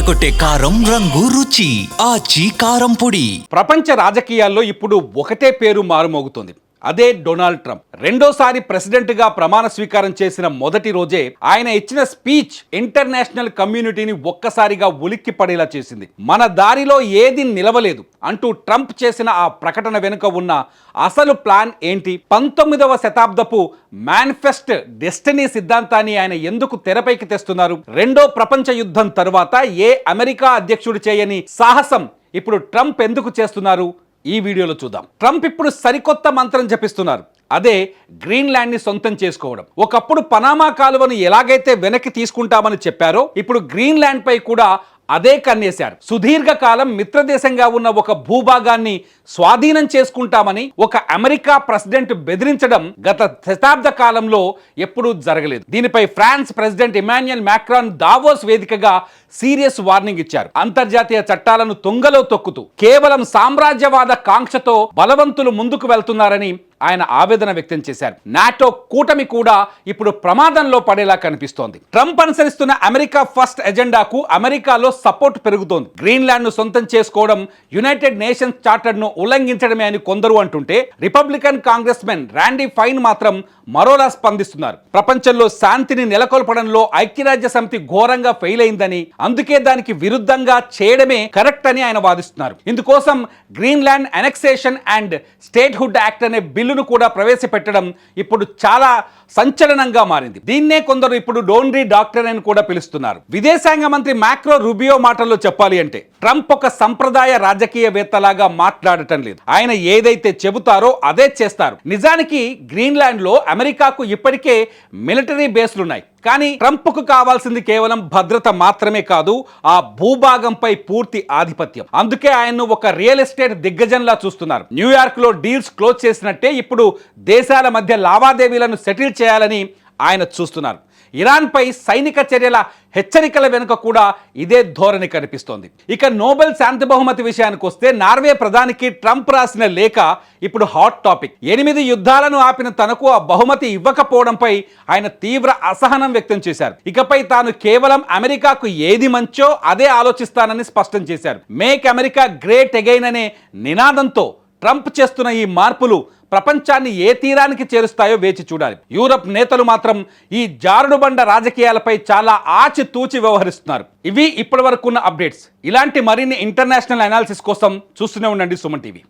అదరకొట్టే కారం రంగు రుచి ఆచి కారం పొడి. ప్రపంచ రాజకీయాల్లో ఇప్పుడు ఒకటే పేరు మారుమోగుతుంది. అదే డొనాల్డ్ ట్రంప్. రెండోసారి ప్రెసిడెంట్ గా ప్రమాణ స్వీకారం చేసిన మొదటి రోజే ఆయన ఇచ్చిన స్పీచ్ ఇంటర్నేషనల్ కమ్యూనిటీని ఒక్కసారిగా ఉలిక్కి పడేలా చేసింది. మన దారిలో ఏది నిలవలేదు అంటూ ట్రంప్ చేసిన ఆ ప్రకటన వెనుక ఉన్న అసలు ప్లాన్ ఏంటి? 19వ శతాబ్దపు మేనిఫెస్ట్ డెస్టినీ సిద్ధాంతాన్ని ఆయన ఎందుకు తెరపైకి తెస్తున్నారు? రెండో ప్రపంచ యుద్ధం తరువాత ఏ అమెరికా అధ్యక్షుడు చేయని సాహసం ఇప్పుడు ట్రంప్ ఎందుకు చేస్తున్నారు? ఈ వీడియోలో చూద్దాం. ట్రంప్ ఇప్పుడు సరికొత్త మంత్రం జపిస్తున్నారు. అదే గ్రీన్లాండ్ ని సొంతం చేసుకోవడం. ఒకప్పుడు పనామా కాలువను ఎలాగైతే వెనక్కి తీసుకుంటామని చెప్పారో ఇప్పుడు గ్రీన్లాండ్ పై కూడా అదే కన్నేశారు. సుదీర్ఘకాలం మిత్రదేశంగా ఉన్న ఒక భూభాగాన్ని స్వాధీనం చేసుకుంటామని ఒక అమెరికా ప్రెసిడెంట్ బెదిరించడం గత శతాబ్ద కాలంలో ఎప్పుడూ జరగలేదు. దీనిపై France president Emmanuel Macron Davos వేదికగా సీరియస్ వార్నింగ్ ఇచ్చారు. అంతర్జాతీయ చట్టాలను తుంగలో తొక్కుతూ కేవలం సామ్రాజ్యవాద కాంక్షతో బలవంతులు ముందుకు వెళ్తున్నారని ఆయన ఆవేదన వ్యక్తం చేశారు. నాటో కూటమి కూడా ఇప్పుడు ప్రమాదంలో పడేలా కనిపిస్తోంది. ట్రంప్ అనుసరిస్తున్న అమెరికా ఫస్ట్ ఎజెండాకు అమెరికాలో సపోర్ట్ పెరుగుతోంది. గ్రీన్లాండ్ ను సొంతం చేసుకోవడం యునైటెడ్ నేషన్స్ చార్టర్ ను ఉల్లంఘించడమే అని కొందరు అంటుంటే రిపబ్లికన్ కాంగ్రెస్ మెన్ రాండీ ఫైన్ మాత్రం మరోలా స్పందిస్తున్నారు. ప్రపంచంలో శాంతిని నెలకొల్పడంలో ఐక్యరాజ్య సమితి ఘోరంగా ఫెయిల్ అయిందని, అందుకే దానికి విరుద్ధంగా చేయడమే కరెక్ట్ అని ఆయన వాదిస్తున్నారు. ఇందుకోసం Greenland annexation and statehood act అనే బిల్లును కూడా ప్రవేశపెట్టడం ఇప్పుడు చాలా సంచలనంగా మారింది. దీన్నే కొందరు ఇప్పుడు డోన్రీ డాక్టర్ అని కూడా పిలుస్తున్నారు. విదేశాంగ మంత్రి మ్యాక్రో రూబియో మాటల్లో చెప్పాలి అంటే ట్రంప్ ఒక సంప్రదాయ రాజకీయవేత్తలాగా మాట్లాడటం లేదు. ఆయన ఏదైతే చెబుతారో అదే చేస్తారు. నిజానికి గ్రీన్లాండ్ లో అమెరికాకు ఇప్పటికే మిలిటరీ బేస్లున్నాయి. కానీ ట్రంప్కు కావాల్సింది కేవలం భద్రత మాత్రమే కాదు, ఆ భూభాగంపై పూర్తి ఆధిపత్యం. అందుకే ఆయన్ను ఒక రియల్ ఎస్టేట్ దిగ్గజంలా చూస్తున్నారు. న్యూయార్క్ లో డీల్స్ క్లోజ్ చేసినట్టే ఇప్పుడు దేశాల మధ్య లావాదేవీలను సెటిల్ చేయాలని ఆయన చూస్తున్నారు. ఇరాన్ పై సైనిక చర్యల హెచ్చరికల వెనుక కూడా ఇదే ధోరణి కనిపిస్తోంది. ఇక నోబెల్ శాంతి బహుమతి విషయానికి వస్తే నార్వే ప్రధానికి ట్రంప్ రాసిన లేఖ ఇప్పుడు హాట్ టాపిక్. 8 యుద్ధాలను ఆపిన తనకు ఆ బహుమతి ఇవ్వకపోవడంపై ఆయన తీవ్ర అసహనం వ్యక్తం చేశారు. ఇకపై తాను కేవలం అమెరికాకు ఏది మంచో అదే ఆలోచిస్తానని స్పష్టం చేశారు. మేక్ అమెరికా గ్రేట్ అగైన్ అనే నినాదంతో ట్రంప్ చేస్తున్న ఈ మార్పులు ప్రపంచాన్ని ఏ తీరానికి చేరుస్తాయో వేచి చూడాలి. యూరప్ నేతలు మాత్రం ఈ జారుడుబండ రాజకీయాలపై చాలా ఆచితూచి వ్యవహరిస్తున్నారు. ఇవి ఇప్పటి వరకు ఉన్న అప్డేట్స్. ఇలాంటి మరిన్ని ఇంటర్నేషనల్ అనాలిసిస్ కోసం చూస్తూనే ఉండండి సుమన్ టీవీ.